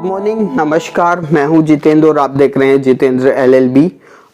Good morning, नमस्कार। मैं हूं जितेंद्र और आप देख रहे हैं जितेंद्र एलएलबी।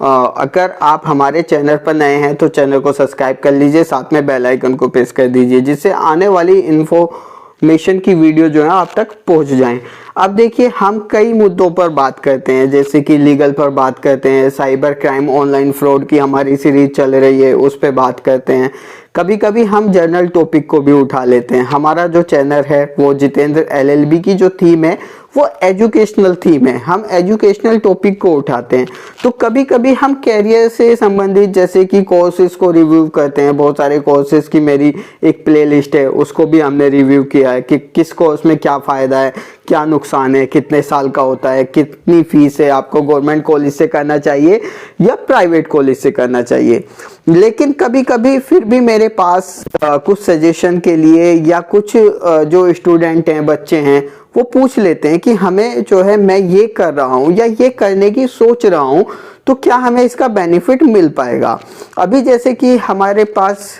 अगर आप हमारे चैनल पर नए हैं तो चैनल को सब्सक्राइब कर लीजिए, साथ में बेल आइकन को प्रेस कर दीजिए जिससे आने वाली इन्फॉर्मेशन की वीडियो जो है आप तक पहुंच जाएं। अब देखिए, हम कई मुद्दों पर बात करते हैं, जैसे कि लीगल पर बात करते हैं, साइबर क्राइम, ऑनलाइन फ्रॉड की हमारी सीरीज चल रही है उस पर बात करते हैं। कभी कभी हम जनरल टॉपिक को भी उठा लेते हैं। हमारा जो चैनल है वो जितेंद्र एलएलबी की जो थीम है वो एजुकेशनल थीम है। हम एजुकेशनल टॉपिक को उठाते हैं। तो कभी कभी हम कैरियर से संबंधित जैसे कि कोर्सेज को रिव्यू करते हैं। बहुत सारे कोर्सेज की मेरी एक प्लेलिस्ट है, उसको भी हमने रिव्यू किया है कि किस कोर्स में क्या फ़ायदा है, क्या नुकसान है, कितने साल का होता है, कितनी फीस है, आपको गवर्नमेंट कॉलेज से करना चाहिए या प्राइवेट कॉलेज से करना चाहिए। लेकिन कभी कभी फिर भी मेरे पास कुछ सजेशन के लिए या कुछ जो स्टूडेंट हैं, बच्चे हैं, वो पूछ लेते हैं कि हमें जो है, मैं ये कर रहा हूँ या ये करने की सोच रहा हूँ, तो क्या हमें इसका बेनिफिट मिल पाएगा। अभी जैसे कि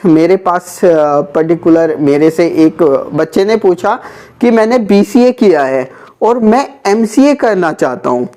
मेरे पास पर्टिकुलर मेरे से एक बच्चे ने पूछा कि मैंने बीसीए किया है और मैं एमसीए करना चाहता हूँ,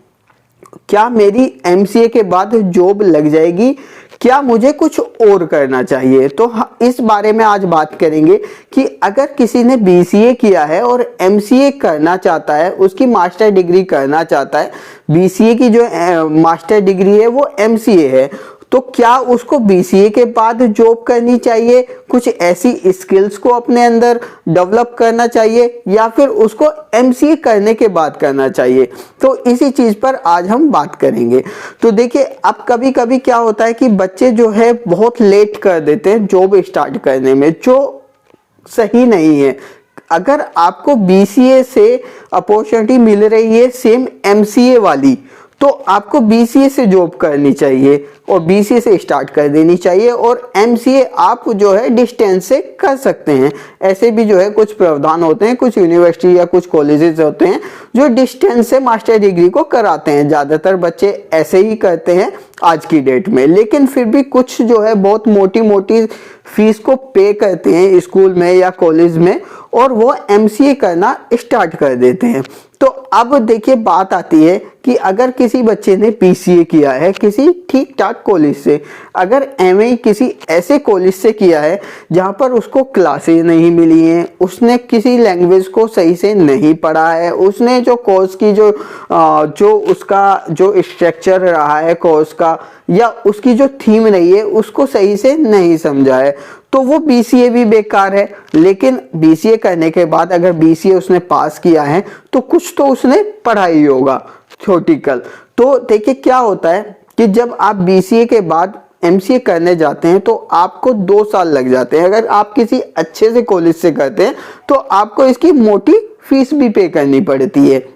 क्या मेरी एमसीए के बाद जॉब लग जाएगी, क्या मुझे कुछ और करना चाहिए। तो इस बारे में आज बात करेंगे कि अगर किसी ने बीसीए किया है और एमसीए करना चाहता है, उसकी मास्टर डिग्री करना चाहता है, बीसीए की जो मास्टर डिग्री है वो एमसीए है, तो क्या उसको बीसीए के बाद जॉब करनी चाहिए, कुछ ऐसी स्किल्स को अपने अंदर डेवलप करना चाहिए, या फिर उसको एमसीए करने के बाद करना चाहिए। तो इसी चीज पर आज हम बात करेंगे। तो देखिए, अब कभी कभी क्या होता है कि बच्चे जो है बहुत लेट कर देते हैं जॉब स्टार्ट करने में, जो सही नहीं है। अगर आपको बीसीए से अपॉर्चुनिटी मिल रही है सेम एमसीए वाली, तो आपको बीसीए से जॉब करनी चाहिए और बीसीए से स्टार्ट कर देनी चाहिए, और एमसीए आप जो है डिस्टेंस से कर सकते हैं। ऐसे भी जो है कुछ प्रावधान होते हैं, कुछ यूनिवर्सिटी या कुछ कॉलेजेस होते हैं जो डिस्टेंस से मास्टर डिग्री को कराते हैं। ज़्यादातर बच्चे ऐसे ही करते हैं आज की डेट में, लेकिन फिर भी कुछ जो है बहुत मोटी मोटी फीस को पे करते हैं स्कूल में या कॉलेज में, और वो एमसीए करना स्टार्ट कर देते हैं। तो अब देखिए, बात आती है कि अगर किसी बच्चे ने बीसीए किया है किसी ठीक ठाक कॉलेज से, अगर एमए किसी ऐसे कॉलेज से किया है जहां पर उसको क्लासेस नहीं मिली हैं, उसने किसी लैंग्वेज को सही से नहीं पढ़ा है, उसने जो कोर्स की जो उसका जो स्ट्रक्चर रहा है कोर्स का, या उसकी जो थीम रही है उसको सही से नहीं समझा है, तो वो बीसीए भी बेकार है। लेकिन बीसीए करने के बाद अगर बीसीए उसने पास किया है तो कुछ तो उसने पढ़ा ही होगा थ्योरेटिकल। तो देखिए, क्या होता है कि जब आप बीसीए के बाद एमसीए करने जाते हैं तो आपको 2 साल लग जाते हैं। अगर आप किसी अच्छे से कॉलेज से करते हैं तो आपको इसकी मोटी फीस भी पे करनी पड़ती है।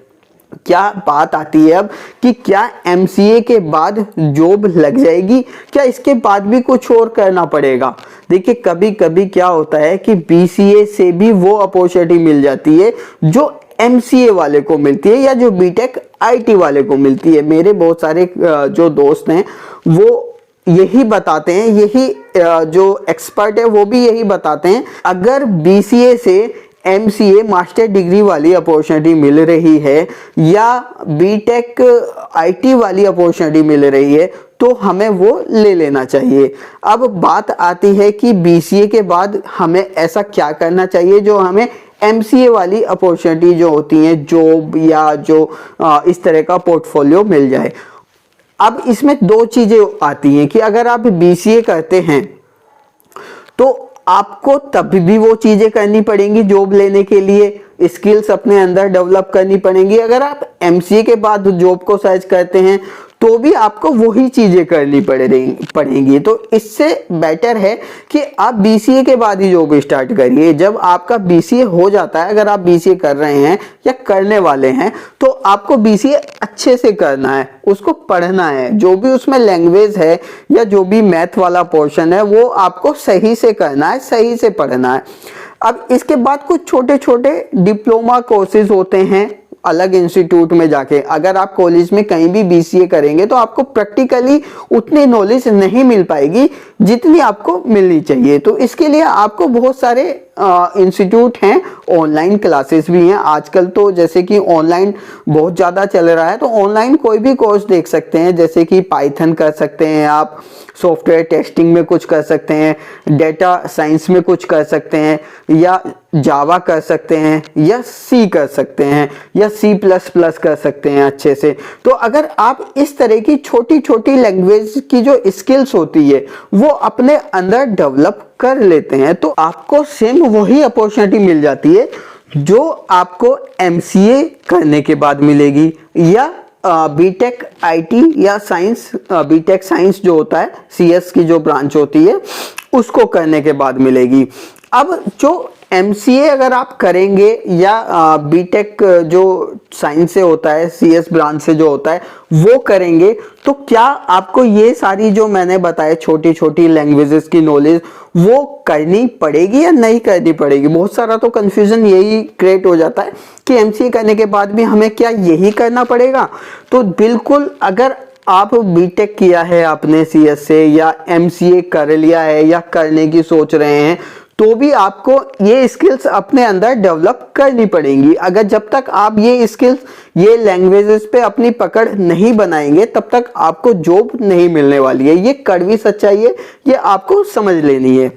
क्या बात आती है अब कि क्या एमसीए के बाद जॉब लग जाएगी, क्या इसके बाद भी कुछ और करना पड़ेगा। देखिए, कभी कभी क्या होता है कि बीसीए से भी वो अपॉर्चुनिटी मिल जाती है जो एमसीए वाले को मिलती है या जो बीटेक आईटी वाले को मिलती है। मेरे बहुत सारे जो दोस्त हैं वो यही बताते हैं, यही जो एक्सपर्ट है वो भी यही बताते हैं, अगर बीसीए से एमसीए मास्टर डिग्री वाली अपॉर्चुनिटी मिल रही है या बीटेक आईटी वाली अपॉर्चुनिटी मिल रही है तो हमें वो ले लेना चाहिए। अब बात आती है कि बीसीए के बाद हमें ऐसा क्या करना चाहिए जो हमें एमसीए वाली अपॉर्चुनिटी जो होती है, जॉब या जो इस तरह का पोर्टफोलियो मिल जाए। अब इसमें 2 चीजें आती हैं कि अगर आप बीसीए करते हैं तो आपको तभी भी वो चीजें करनी पड़ेंगी जॉब लेने के लिए, स्किल्स अपने अंदर डेवलप करनी पड़ेंगी। अगर आप एमसीए के बाद जॉब को सर्च करते हैं तो भी आपको वही चीजें करनी पड़ेंगी। तो इससे बेटर है कि आप बीसीए के बाद ही जॉब स्टार्ट करिए। जब आपका बीसीए हो जाता है, अगर आप बीसीए कर रहे हैं या करने वाले हैं, तो आपको बीसीए अच्छे से करना है, उसको पढ़ना है, जो भी उसमें लैंग्वेज है या जो भी मैथ वाला पोर्शन है वो आपको सही से करना है, सही से पढ़ना है। अब इसके बाद कुछ छोटे छोटे डिप्लोमा कोर्सेज होते हैं अलग इंस्टीट्यूट में जाके। अगर आप कॉलेज में कहीं भी बीसीए करेंगे तो आपको प्रैक्टिकली उतनी नॉलेज नहीं मिल पाएगी जितनी आपको मिलनी चाहिए। तो इसके लिए आपको बहुत सारे इंस्टीट्यूट हैं, ऑनलाइन क्लासेस भी हैं। आजकल तो जैसे कि ऑनलाइन बहुत ज़्यादा चल रहा है, तो ऑनलाइन कोई भी कोर्स देख सकते हैं। जैसे कि पाइथन कर सकते हैं आप, सॉफ्टवेयर टेस्टिंग में कुछ कर सकते हैं, डेटा साइंस में कुछ कर सकते हैं, या जावा कर सकते हैं, या सी कर सकते हैं, या C++ कर सकते हैं अच्छे से। तो अगर आप इस तरह की छोटी छोटी लैंग्वेज की जो स्किल्स होती है वो अपने अंदर डेवलप कर लेते हैं, तो आपको सेम वही अपॉर्चुनिटी मिल जाती है जो आपको MCA करने के बाद मिलेगी, या बीटेक IT या साइंस, बीटेक साइंस जो होता है, CS की जो ब्रांच होती है उसको करने के बाद मिलेगी। अब जो MCA अगर आप करेंगे या बीटेक जो साइंस से होता है, CS ब्रांच से जो होता है वो करेंगे, तो क्या आपको ये सारी जो मैंने बताए छोटी छोटी लैंग्वेजेस की नॉलेज वो करनी पड़ेगी या नहीं करनी पड़ेगी? बहुत सारा तो कंफ्यूजन यही क्रिएट हो जाता है कि MCA करने के बाद भी हमें क्या यही करना पड़ेगा? तो बिल्कुल, अगर आप बीटेक किया है आपने CS से, या MCA कर लिया है या करने की सोच रहे हैं, तो भी आपको ये स्किल्स अपने अंदर डेवलप करनी पड़ेंगी। अगर जब तक आप ये स्किल्स, ये लैंग्वेजेस पे अपनी पकड़ नहीं बनाएंगे, तब तक आपको जॉब नहीं मिलने वाली है। ये कड़वी सच्चाई है, ये आपको समझ लेनी है।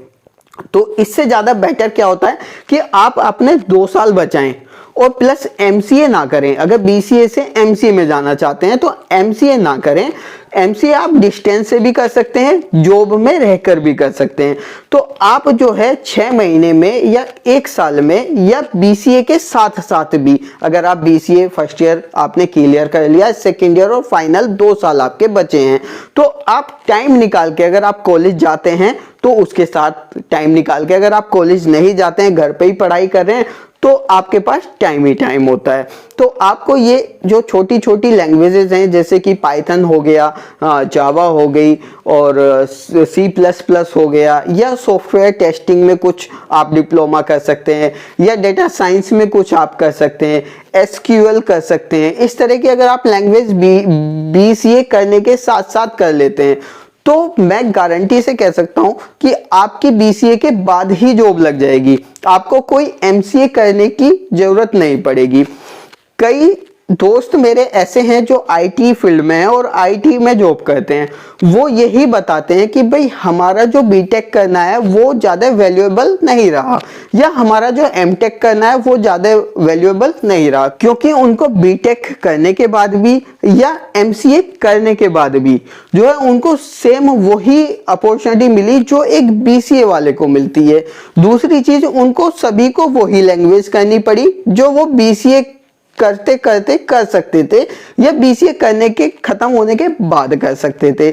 तो इससे ज्यादा बेटर क्या होता है कि आप अपने 2 साल बचाएं और प्लस MCA ना करें। अगर BCA से MCA में जाना चाहते हैं तो MCA ना करें। MCA आप डिस्टेंस से भी कर सकते हैं, जॉब में रहकर भी कर सकते हैं। तो आप जो है 6 महीने में या 1 साल में, या BCA के साथ साथ भी, अगर आप BCA फर्स्ट ईयर आपने क्लियर कर लिया, सेकेंड ईयर और फाइनल 2 साल आपके बचे हैं, तो आप टाइम निकाल के, अगर आप कॉलेज जाते हैं तो उसके साथ टाइम निकाल के, अगर आप कॉलेज नहीं जाते हैं, घर पे ही पढ़ाई कर रहे हैं, तो आपके पास टाइम ही टाइम होता है। तो आपको ये जो छोटी छोटी लैंग्वेजेस हैं, जैसे कि पाइथन हो गया, जावा हो गई, और C++ हो गया, या सॉफ्टवेयर टेस्टिंग में कुछ आप डिप्लोमा कर सकते हैं, या डेटा साइंस में कुछ आप कर सकते हैं, SQL कर सकते हैं। इस तरह की अगर आप लैंग्वेज BCA करने के साथ साथ कर लेते हैं, तो मैं गारंटी से कह सकता हूं कि आपकी BCA के बाद ही जॉब लग जाएगी। आपको कोई MCA करने की जरूरत नहीं पड़ेगी। कई दोस्त मेरे ऐसे हैं जो IT फील्ड में है और IT में जॉब करते हैं, वो यही बताते हैं कि भाई हमारा जो बीटेक करना है वो ज़्यादा वैल्यूएबल नहीं रहा, या हमारा जो MTech करना है वो ज़्यादा वैल्यूएबल नहीं रहा, क्योंकि उनको बीटेक करने के बाद भी या MCA करने के बाद भी जो है उनको सेम वही अपॉर्चुनिटी मिली जो एक BCA वाले को मिलती है। दूसरी चीज़, उनको सभी को वही लैंग्वेज करनी पड़ी जो वो BCA करते करते कर सकते थे, या BCA करने के खत्म होने के बाद कर सकते थे।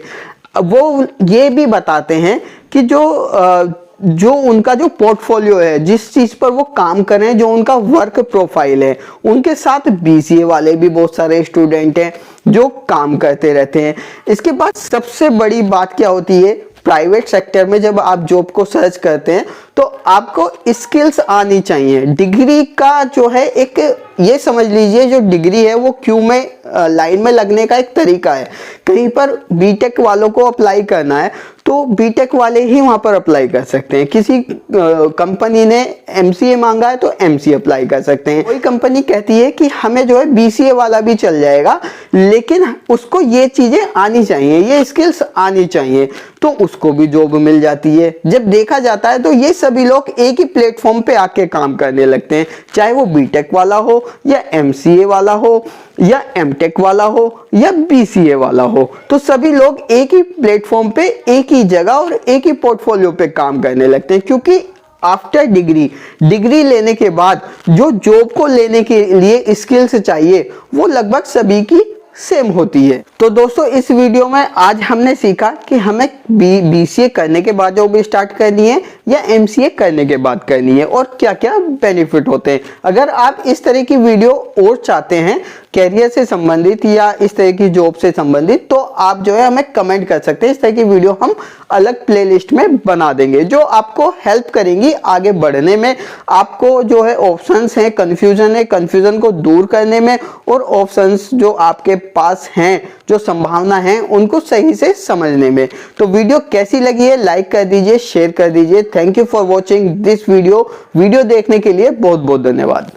वो ये भी बताते हैं कि जो उनका जो पोर्टफोलियो है, जिस चीज पर वो काम कर रहे हैं, जो उनका वर्क प्रोफाइल है, उनके साथ BCA वाले भी बहुत सारे स्टूडेंट हैं जो काम करते रहते हैं। इसके बाद सबसे बड़ी बात क्या होती है, प्राइवेट सेक्टर में जब आप जॉब को सर्च करते हैं तो आपको स्किल्स आनी चाहिए। डिग्री का जो है एक, ये समझ लीजिए, जो डिग्री है वो क्यू में लाइन में लगने का एक तरीका है। कहीं पर बीटेक वालों को अप्लाई करना है तो बीटेक वाले ही वहां पर अप्लाई कर सकते हैं। किसी कंपनी ने MCA मांगा है तो MCA अप्लाई कर सकते हैं। कोई कंपनी कहती है कि हमें जो है BCA वाला भी चल जाएगा, लेकिन उसको ये चीजें आनी चाहिए, ये स्किल्स आनी चाहिए, तो उसको भी जॉब मिल जाती है। जब देखा जाता है तो ये सभी लोग एक ही प्लेटफॉर्म पे आके काम करने लगते हैं, चाहे वो बीटेक वाला हो, या MCA वाला हो, या MTech वाला हो, या BCA वाला हो। तो सभी लोग एक ही प्लेटफॉर्म पे, एक ही जगह और एक ही पोर्टफोलियो पे काम करने लगते हैं, क्योंकि आफ्टर डिग्री लेने के बाद जो जॉब को लेने के लिए स्किल्स चाहिए वो लगभग सभी की सेम होती है। तो दोस्तों, इस वीडियो में आज हमने सीखा कि हमें BCA करने के बाद जॉब स्टार्ट करनी है या MCA करने के बाद करनी है, और क्या क्या बेनिफिट होते हैं। अगर आप इस तरह की वीडियो और चाहते हैं कैरियर से संबंधित या इस तरह की जॉब से संबंधित, तो आप जो है हमें कमेंट कर सकते हैं। इस तरह की वीडियो हम अलग प्लेलिस्ट में बना देंगे जो आपको हेल्प करेंगी आगे बढ़ने में, आपको जो है ऑप्शंस हैं, कंफ्यूजन है, कंफ्यूजन को दूर करने में, और ऑप्शंस जो आपके पास हैं, जो संभावना है, उनको सही से समझने में। तो वीडियो कैसी लगी है लाइक कर दीजिए, शेयर कर दीजिए। Thank you for watching this video. Video देखने के लिए बहुत बहुत धन्यवाद।